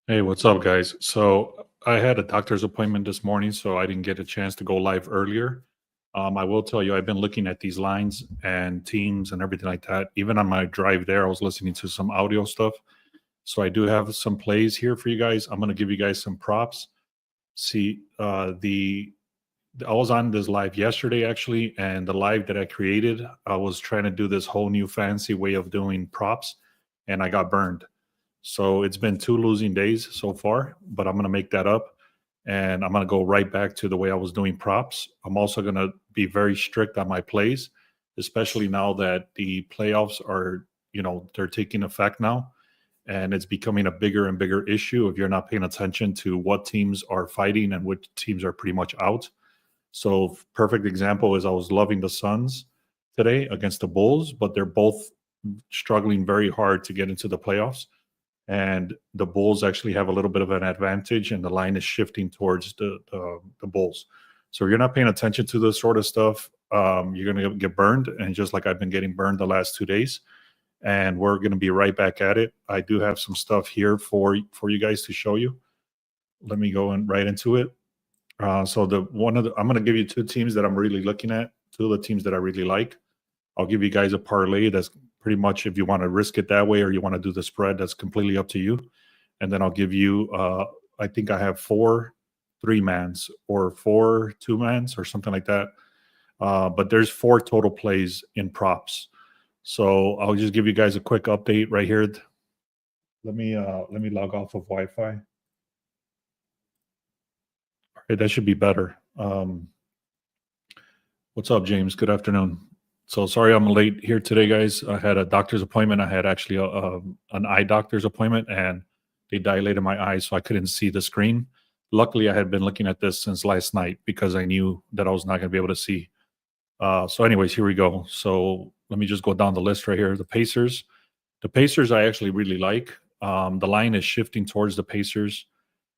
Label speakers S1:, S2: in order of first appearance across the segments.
S1: Hey, what's up, guys? So I had a doctor's appointment this morning, so I didn't get a chance to go live earlier. I will tell you, I've been looking at these lines and teams and everything like that. Even on my drive there, I was listening to some audio stuff. So I do have some plays here for you guys. I'm going to give you guys some props. See, I was on this live yesterday actually, and the live that I created, I was trying to do this whole new fancy way of doing props, and I got burned. So it's been two losing days so far, but I'm going to make that up and I'm going to go right back to the way I was doing props. I'm also going to be very strict on my plays, especially now that the playoffs are, they're taking effect now. And it's becoming a bigger and bigger issue if you're not paying attention to what teams are fighting and which teams are pretty much out. So, perfect example is I was loving the Suns today against the Bulls, but they're both struggling very hard to get into the playoffs, and the Bulls actually have a little bit of an advantage, and the line is shifting towards the Bulls. So if you're not paying attention to this sort of stuff, you're going to get burned, and just like I've been getting burned the last 2 days, and we're going to be right back at it. I do have some stuff here for you guys to show you. Let me go in right into it. So I'm going to give you two teams that I'm really looking at, two of the teams that I really like. I'll give you guys a parlay that's pretty much if you want to risk it that way or you want to do the spread, that's completely up to you. And then I'll give you, I think I have four three mans or four two mans or something like that. But there's four total plays in props. So I'll just give you guys a quick update right here. Let me log off of Wi-Fi. All right, that should be better. What's up, James? Good afternoon. So sorry I'm late here today, guys. I had a doctor's appointment. I had actually an eye doctor's appointment, and they dilated my eyes, so I couldn't see the screen. Luckily, I had been looking at this since last night because I knew that I was not going to be able to see. Anyways, here we go. So let me just go down the list right here. The Pacers. The Pacers, I actually really like. The line is shifting towards the Pacers.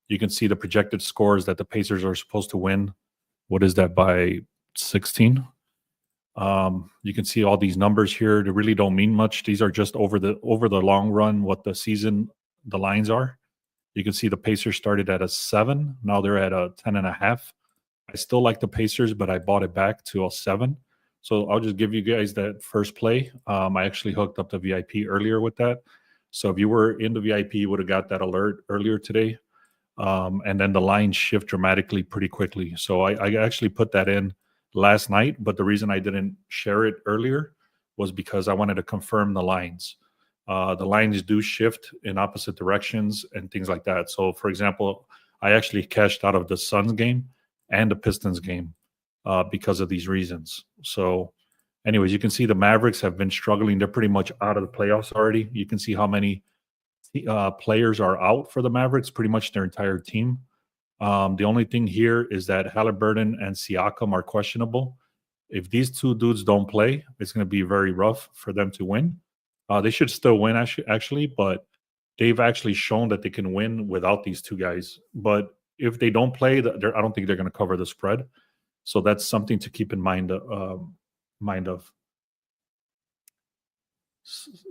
S1: You can see the projected scores that the Pacers are supposed to win. What is that by 16? You can see all these numbers here. They really don't mean much. These are just over the long run what the lines are. You can see the Pacers started at a 7. Now they're at a 10.5. I still like the Pacers, but I bought it back to a 7. So I'll just give you guys that first play. I actually hooked up the VIP earlier with that. So if you were in the VIP, you would have got that alert earlier today. And then the lines shift dramatically pretty quickly. So I actually put that in last night, but the reason I didn't share it earlier was because I wanted to confirm the lines. The lines do shift in opposite directions and things like that. So, for example, I actually cashed out of the Suns game and the Pistons game because of these reasons. So, anyways, you can see the Mavericks have been struggling. They're pretty much out of the playoffs already. You can see how many players are out for the Mavericks, pretty much their entire team. The only thing here is that Halliburton and Siakam are questionable. If these two dudes don't play, it's going to be very rough for them to win. They should still win, actually, but they've actually shown that they can win without these two guys. But if they don't play, I don't think they're going to cover the spread. So that's something to keep in mind. Mind of.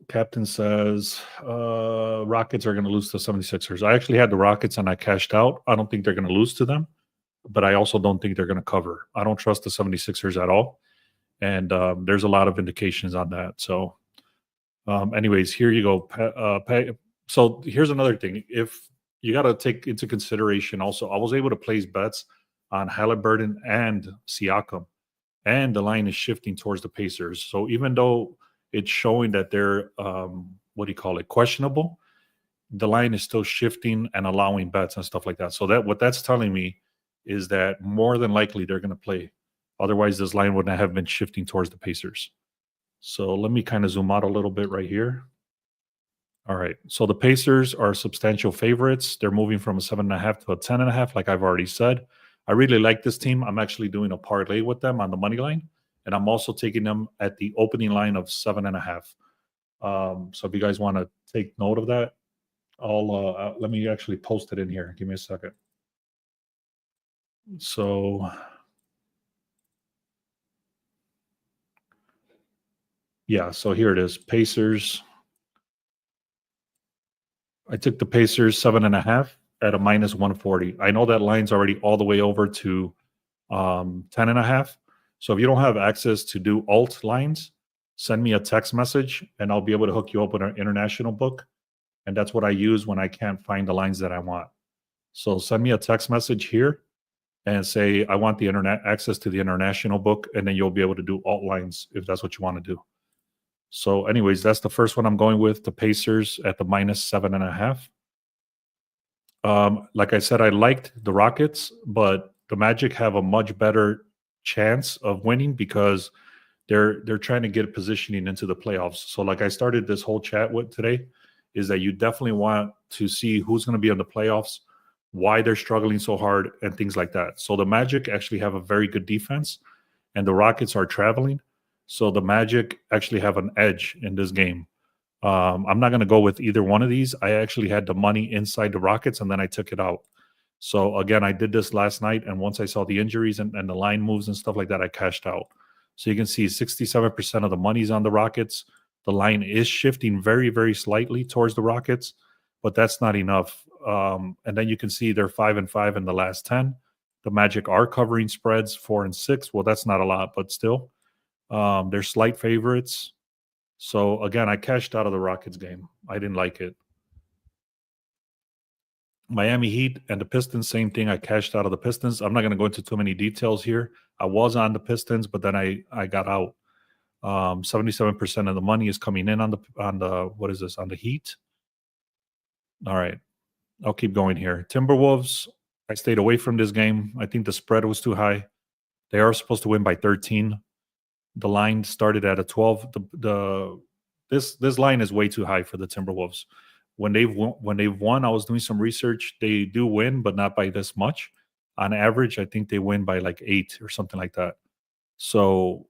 S1: Captain says Rockets are going to lose to 76ers. I actually had the Rockets and I cashed out. I don't think they're going to lose to them, but I also don't think they're going to cover. I don't trust the 76ers at all. And there's a lot of indications on that. So, anyways, here you go. So, here's another thing. If you got to take into consideration also, I was able to place bets on Halliburton and Siakam, and the line is shifting towards the Pacers. So, even though it's showing that they're what do you call it, questionable, the line is still shifting and allowing bets and stuff like that. So that what that's telling me is that more than likely they're going to play. Otherwise, this line would not have been shifting towards the Pacers. So let me kind of zoom out a little bit right here. All right. So the Pacers are substantial favorites. They're moving from a 7.5 to a 10.5, like I've already said. I really like this team. I'm actually doing a parlay with them on the money line, and I'm also taking them at the opening line of 7.5. So if you guys want to take note of that, I'll let me actually post it in here. Give me a second. So yeah, so here it is. Pacers. I took the Pacers 7.5 at a minus 140. I know that line's already all the way over to 10.5. So if you don't have access to do alt lines, send me a text message and I'll be able to hook you up with an international book. And that's what I use when I can't find the lines that I want. So send me a text message here and say, I want the internet access to the international book, and then you'll be able to do alt lines if that's what you want to do. So anyways, that's the first one I'm going with, the Pacers at the minus 7.5. Like I said, I liked the Rockets, but the Magic have a much better chance of winning because they're trying to get positioning into the playoffs. So like I started this whole chat with today is that you definitely want to see who's going to be in the playoffs, why they're struggling so hard, and things like that. So the Magic actually have a very good defense, and the Rockets are traveling. So the Magic actually have an edge in this game. I'm not going to go with either one of these. I actually had the money inside the Rockets, and then I took it out. So again, I did this last night, and once I saw the injuries and the line moves and stuff like that, I cashed out. So you can see 67% of the money's on the Rockets. The line is shifting very, very slightly towards the Rockets, but that's not enough. And then you can see they're 5-5 in the last 10. The Magic are covering spreads 4-6. Well, that's not a lot, but still, they're slight favorites. So again, I cashed out of the Rockets game. I didn't like it. Miami Heat and the Pistons, same thing. I cashed out of the Pistons. I'm not going to go into too many details here. I was on the Pistons, but then I got out. 77% of the money is coming in on the what is this, on the Heat. All right, I'll keep going here. Timberwolves, I stayed away from this game. I think the spread was too high. They are supposed to win by 13. The line started at a 12. This line is way too high for the Timberwolves. When they've won, I was doing some research. They do win, but not by this much. On average, I think they win by like 8 or something like that. So,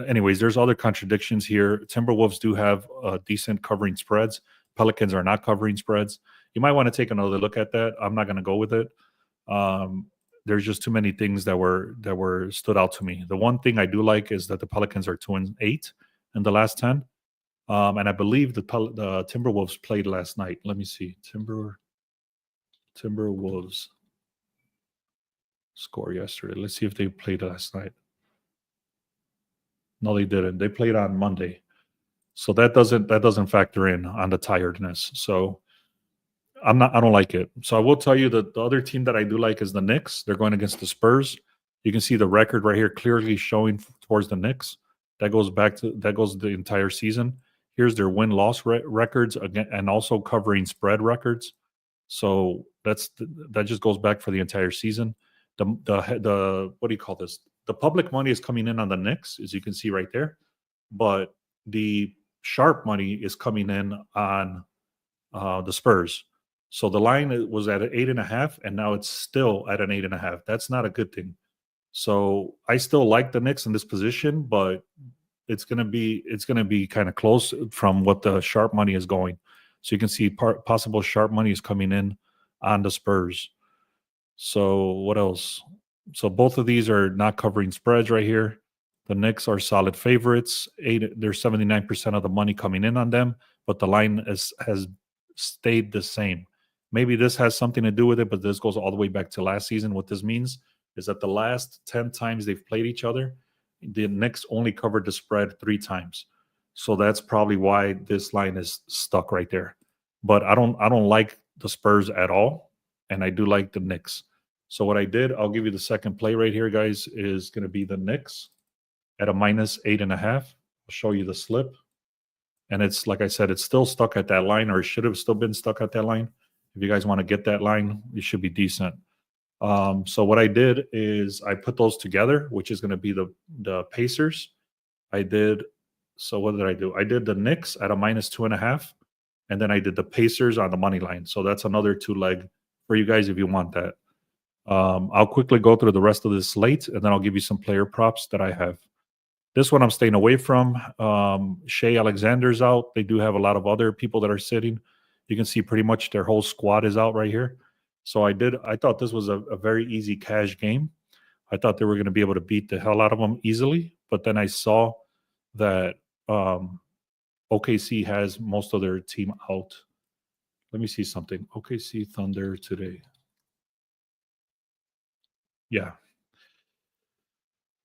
S1: anyways, there's other contradictions here. Timberwolves do have decent covering spreads. Pelicans are not covering spreads. You might want to take another look at that. I'm not going to go with it. There's just too many things that were stood out to me. The one thing I do like is that the Pelicans are 2-8 in the last 10. And I believe the Timberwolves played last night. Let me see. Timberwolves score yesterday. Let's see if they played last night. No, they didn't. They played on Monday. So that doesn't factor in on the tiredness. So I don't like it. So I will tell you that the other team that I do like is the Knicks. They're going against the Spurs. You can see the record right here clearly showing towards the Knicks. That goes the entire season. Here's their win-loss records again, and also covering spread records. So that just goes back for the entire season. The what do you call this? The public money is coming in on the Knicks, as you can see right there, but the sharp money is coming in on the Spurs. So the line was at an 8.5, and now it's still at an 8.5. That's not a good thing. So I still like the Knicks in this position, but it's gonna be kind of close from what the sharp money is going. So you can see possible sharp money is coming in on the Spurs. So what else? So both of these are not covering spreads right here. The Knicks are solid favorites. There's 79% of the money coming in on them, but the line has stayed the same. Maybe this has something to do with it, but this goes all the way back to last season. What this means is that the last 10 times they've played each other, the Knicks only covered the spread 3 times. So that's probably why this line is stuck right there. But I don't like the Spurs at all, and I do like the Knicks. So what I did, I'll give you the second play right here, guys, is going to be the Knicks at a minus 8.5. I'll show you the slip. And it's, like I said, it's still stuck at that line, or it should have still been stuck at that line. If you guys want to get that line, it should be decent. So what I did is I put those together, which is going to be the Pacers. So what did I do? I did the Knicks at a minus 2.5, and then I did the Pacers on the money line. So that's another 2-leg for you guys if you want that. I'll quickly go through the rest of this slate, and then I'll give you some player props that I have. This one I'm staying away from. Shea Alexander's out. They do have a lot of other people that are sitting. You can see pretty much their whole squad is out right here. So I thought this was a very easy cash game. I thought they were going to be able to beat the hell out of them easily. But then I saw that OKC has most of their team out. Let me see something. OKC Thunder today. Yeah.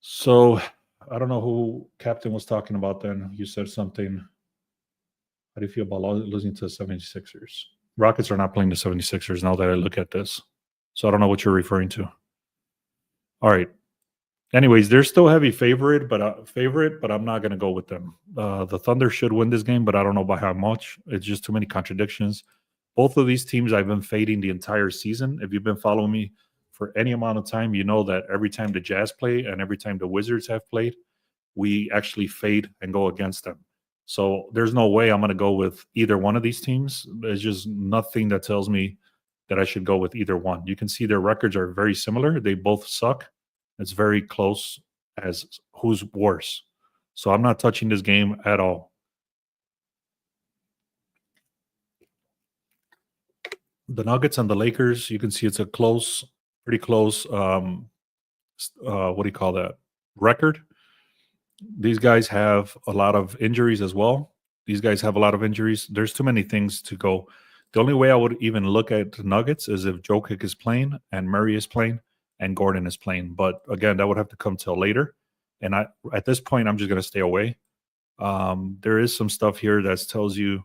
S1: So I don't know who Captain was talking about then. You said something. How do you feel about losing to the 76ers? Rockets are not playing the 76ers now that I look at this. So I don't know what you're referring to. All right. Anyways, they're still heavy favorite, but I'm not going to go with them. The Thunder should win this game, but I don't know by how much. It's just too many contradictions. Both of these teams I've been fading the entire season. If you've been following me for any amount of time, you know that every time the Jazz play and every time the Wizards have played, we actually fade and go against them. So there's no way I'm going to go with either one of these teams. There's just nothing that tells me that I should go with either one. You can see their records are very similar. They both suck. It's very close as who's worse. So I'm not touching this game at all. The Nuggets and the Lakers, you can see it's a close, pretty close, what do you call that, record. These guys have a lot of injuries as well. There's too many things to go. The only way I would even look at the Nuggets is if Jokic is playing and Murray is playing and Gordon is playing. But again, that would have to come till later. And at this point, I'm just going to stay away. There is some stuff here that tells you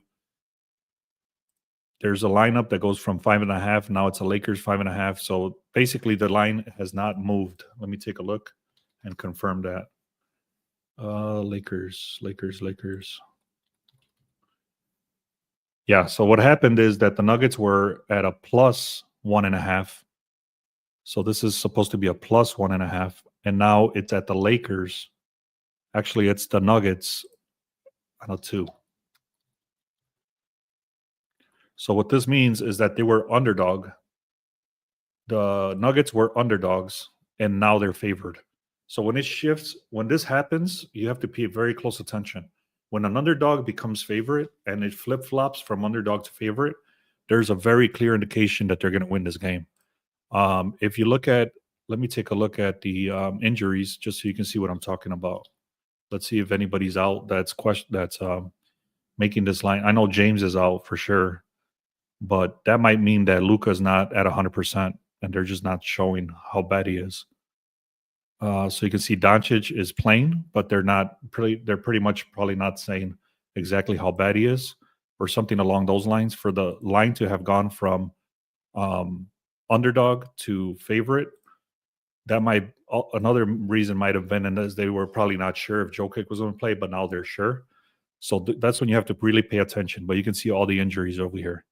S1: there's a lineup that goes from 5.5. Now it's a Lakers 5.5. So basically the line has not moved. Let me take a look and confirm that. Lakers. Yeah, so what happened is that the Nuggets were at a plus 1.5. So this is supposed to be a plus 1.5. And now it's at the Lakers. Actually, it's the Nuggets on a 2. So what this means is that they were underdog. The Nuggets were underdogs, and now they're favored. So when it shifts, when this happens, you have to pay very close attention. When an underdog becomes favorite and it flip-flops from underdog to favorite, there's a very clear indication that they're going to win this game. If you look at, let me take a look at the injuries just so you can see what I'm talking about. Let's see if anybody's out that's making this line. I know James is out for sure, but that might mean that Luka's not at 100% and they're just not showing how bad he is. So you can see Doncic is playing, but they're pretty much probably not saying exactly how bad he is or something along those lines. For the line to have gone from underdog to favorite, that might another reason might have been, and as they were probably not sure if Jokic was going to play, but now they're sure. So that's when you have to really pay attention. But you can see all the injuries over here.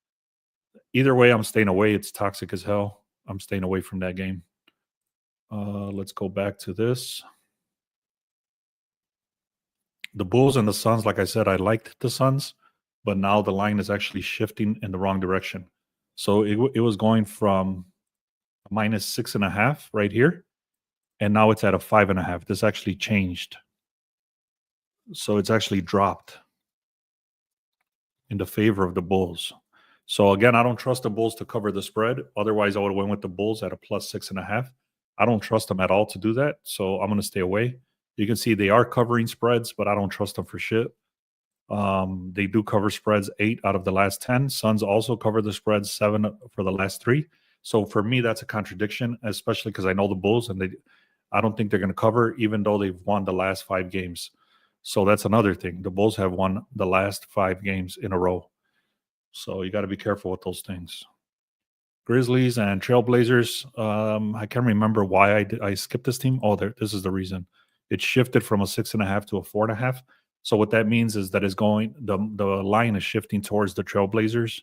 S1: Either way, I'm staying away. It's toxic as hell. I'm staying away from that game. Let's go back to this. The Bulls and the Suns, like I said, I liked the Suns, but now the line is actually shifting in the wrong direction. So it was going from minus 6.5 right here, and now it's at a 5.5. This actually changed. So it's actually dropped in the favor of the Bulls. So again, I don't trust the Bulls to cover the spread. Otherwise, I would have went with the Bulls at a plus 6.5. I don't trust them at all to do that, so I'm going to stay away. You can see they are covering spreads, but I don't trust them for shit. They do cover spreads 8 out of the last 10. Suns also cover the spreads 7 for the last 3. So for me, that's a contradiction, especially because I know the Bulls, and I don't think they're going to cover, even though they've won the last 5 games. So that's another thing. The Bulls have won the last 5 games in a row. So you got to be careful with those things. Grizzlies and Trailblazers. I can't remember why I skipped this team. Oh, this is the reason. It shifted from a 6.5 to a 4.5. So what that means is that the line is shifting towards the Trailblazers.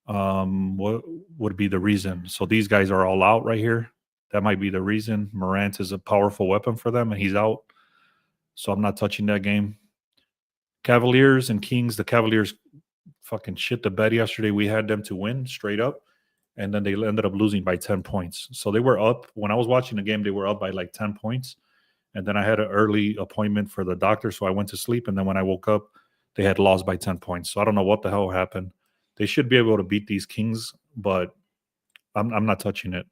S1: What would be the reason? So these guys are all out right here. That might be the reason. Morant is a powerful weapon for them, and he's out. So I'm not touching that game. Cavaliers and Kings. The Cavaliers fucking shit the bed yesterday. We had them to win straight up. And then they ended up losing by 10 points. So they were up. When I was watching the game, they were up by like 10 points. And then I had an early appointment for the doctor, so I went to sleep. And then when I woke up, they had lost by 10 points. So I don't know what the hell happened. They should be able to beat these Kings, but I'm not touching it.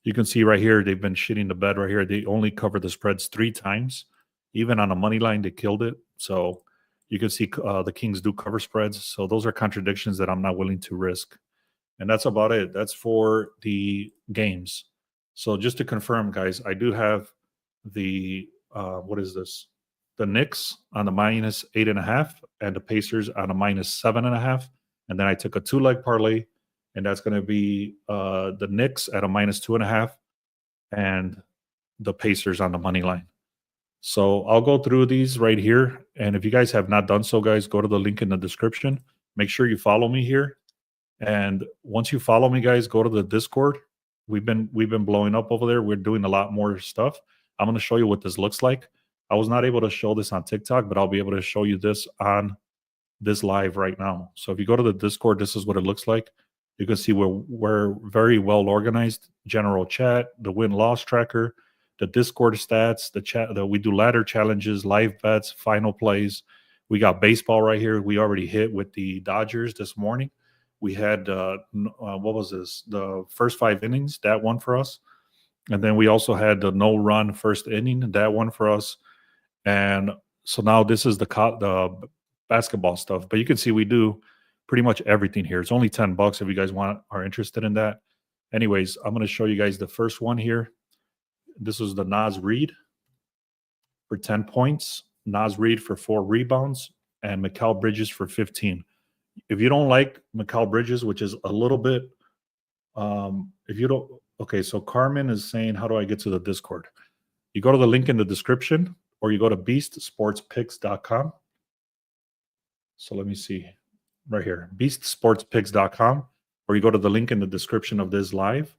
S1: You can see right here, they've been shitting the bed right here. They only covered the spreads 3 times. Even on a money line, they killed it. So You can see the Kings do cover spreads. So those are contradictions that I'm not willing to risk. And that's about it. That's for the games. So just to confirm, guys, I do have the what is this? The Knicks on the -8.5 and the Pacers on a -7.5. And then I took a 2-leg parlay, and that's going to be the Knicks at a -2.5 and the Pacers on the money line. So I'll go through these right here. And if you guys have not done so, guys, go to the link in the description. Make sure you follow me here. And once you follow me, guys, go to the Discord. We've been blowing up over there. We're doing a lot more stuff. I'm going to show you what this looks like. I was not able to show this on TikTok, but I'll be able to show you this on this live right now. So if you go to the Discord, this is what it looks like. You can see we're very well organized. General chat, the win-loss tracker, the Discord stats, the chat. We do ladder challenges, live bets, final plays. We got baseball right here. We already hit with the Dodgers this morning. We had what was this? The first 5 innings, that one for us, and then we also had the no-run first inning, that one for us. And so now this is the basketball stuff. But you can see we do pretty much everything here. It's only $10 if you guys are interested in that. Anyways, I'm going to show you guys the first one here. This is the Naz Reid for 10 points, Naz Reid for 4 rebounds, and Mikal Bridges for 15. If you don't like Mikal Bridges, which is a little bit, if you don't, okay, so Carmen is saying, how do I get to the Discord? You go to the link in the description, or you go to beastsportspicks.com. So let me see right here, beastsportspicks.com, or you go to the link in the description of this live,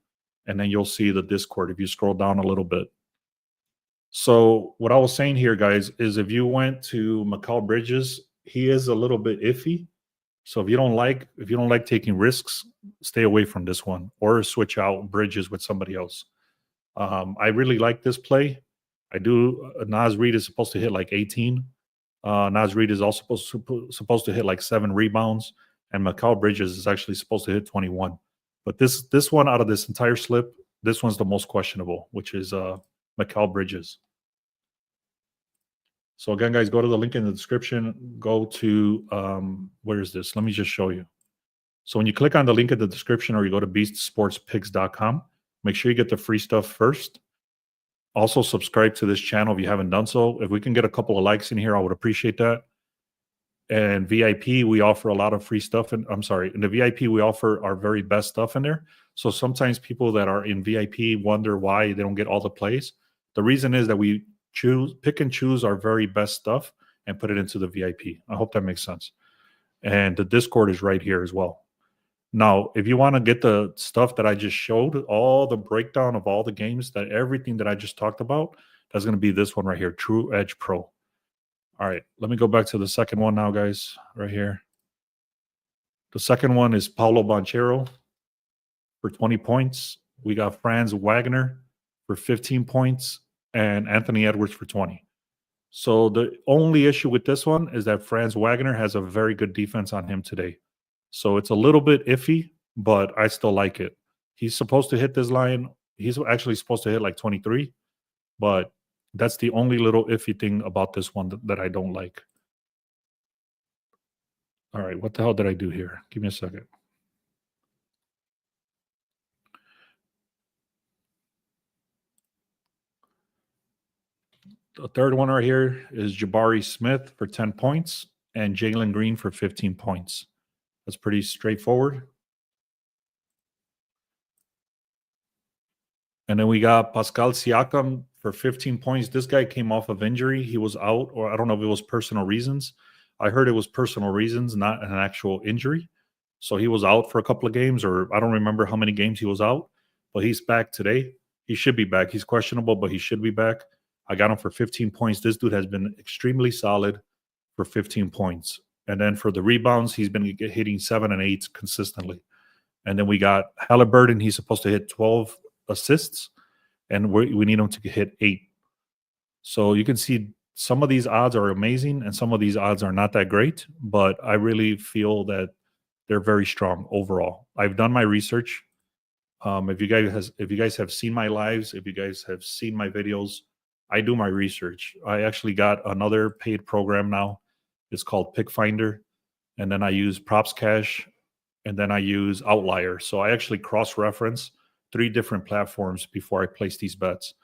S1: and then you'll see the Discord if you scroll down a little bit. So what I was saying here, guys, is if you went to Mikal Bridges, he is a little bit iffy. So if you don't like taking risks, stay away from this one, or switch out Bridges with somebody else. I really like this play. I do. Naz Reid is supposed to hit like 18. Naz Reid is also supposed to hit like 7 rebounds, and Mikal Bridges is actually supposed to hit 21. But this one out of this entire slip, this one's the most questionable, which is Mikal Bridges. So again, guys, go to the link in the description. Go to where is this? Let me just show you. So when you click on the link in the description, or you go to beastsportspicks.com, make sure you get the free stuff first. Also, subscribe to this channel if you haven't done so. If we can get a couple of likes in here, I would appreciate that. And VIP, we offer a lot of free stuff. And I'm sorry, in the VIP, we offer our very best stuff in there. So sometimes people that are in VIP wonder why they don't get all the plays. The reason is that we pick and choose our very best stuff and put it into the VIP. I hope that makes sense. And the Discord is right here as well. Now, if you want to get the stuff that I just showed, all the breakdown of all the games, that everything that I just talked about, that's going to be this one right here, True Edge Pro. All right, let me go back to the second one now, guys, right here. The second one is Paulo Banchero for 20 points. We got Franz Wagner for 15 points and Anthony Edwards for 20. So the only issue with this one is that Franz Wagner has a very good defense on him today. So it's a little bit iffy, but I still like it. He's supposed to hit this line. He's actually supposed to hit like 23, but that's the only little iffy thing about this one that I don't like. All right, what the hell did I do here? Give me a second. The third one right here is Jabari Smith for 10 points and Jalen Green for 15 points. That's pretty straightforward. And then we got Pascal Siakam for 15 points. This guy came off of injury. He was out, or I don't know if it was personal reasons. I heard it was personal reasons, not an actual injury. So he was out for a couple of games, or I don't remember how many games he was out, but he's back today. He should be back. He's questionable, but he should be back. I got him for 15 points. This dude has been extremely solid for 15 points. And then for the rebounds, he's been hitting 7 and 8 consistently. And then we got Halliburton. He's supposed to hit 12 assists, and we need him to hit 8. So you can see some of these odds are amazing, and some of these odds are not that great. But I really feel that they're very strong overall. I've done my research. If you guys have seen my lives, if you guys have seen my videos, I do my research. I actually got another paid program now. It's called Pick Finder. And then I use Props Cache, and then I use Outlier. So I actually cross-reference 3 different platforms before I place these bets.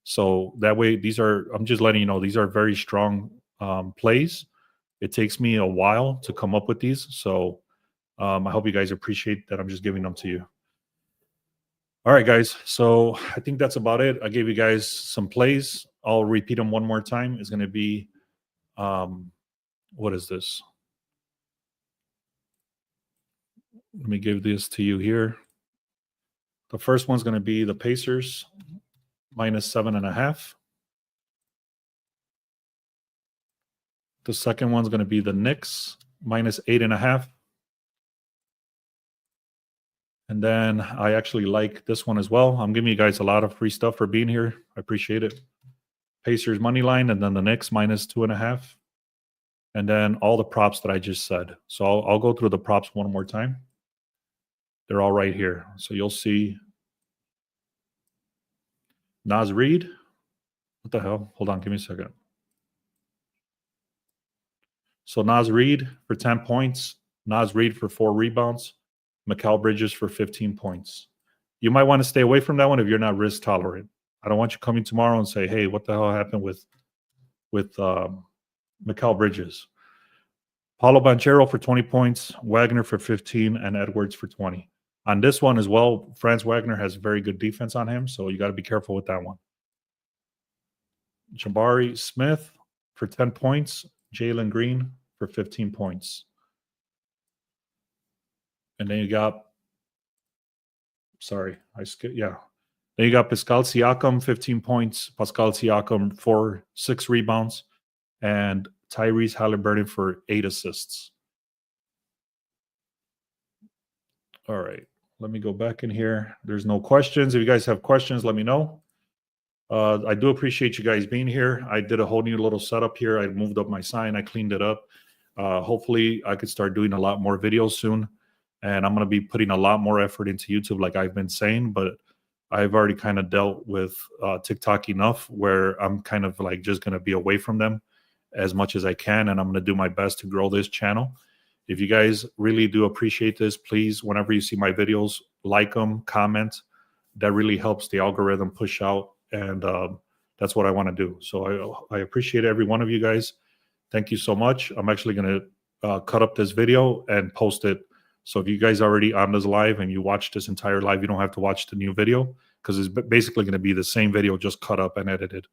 S1: So that way, I'm just letting you know, these are very strong plays. It takes me a while to come up with these. So I hope you guys appreciate that I'm just giving them to you. All right, guys. So I think that's about it. I gave you guys some plays. I'll repeat them one more time. It's going to be, what is this? Let me give this to you here. The first one's going to be the Pacers -7.5. The second one's going to be the Knicks -8.5. And then I actually like this one as well. I'm giving you guys a lot of free stuff for being here. I appreciate it. Pacers money line, and then the Knicks -2.5. And then all the props that I just said. So I'll go through the props one more time. They're all right here. So you'll see Naz Reid. What the hell? Hold on, give me a second. So Naz Reid for 10 points. Naz Reid for 4 rebounds. Mikal Bridges for 15 points. You might want to stay away from that one if you're not risk tolerant. I don't want you coming tomorrow and say, hey, what the hell happened with Mikal Bridges? Paulo Banchero for 20 points, Wagner for 15, and Edwards for 20. On this one as well, Franz Wagner has very good defense on him, so you got to be careful with that one. Jabari Smith for 10 points, Jalen Green for 15 points. And then you got, then you got Pascal Siakam, 15 points, Pascal Siakam for 6 rebounds, and Tyrese Halliburton for 8 assists. All right, let me go back in here. There's no questions. If you guys have questions, let me know. I do appreciate you guys being here. I did a whole new little setup here. I moved up my sign. I cleaned it up. Hopefully, I could start doing a lot more videos soon. And I'm going to be putting a lot more effort into YouTube, like I've been saying. But I've already kind of dealt with TikTok enough where I'm kind of like just going to be away from them as much as I can. And I'm going to do my best to grow this channel. If you guys really do appreciate this, please, whenever you see my videos, like them, comment. That really helps the algorithm push out. And that's what I want to do. So I appreciate every one of you guys. Thank you so much. I'm actually going to cut up this video and post it. So if you guys are already on this live and you watch this entire live, you don't have to watch the new video because it's basically going to be the same video just cut up and edited.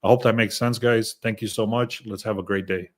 S1: I hope that makes sense, guys. Thank you so much. Let's have a great day.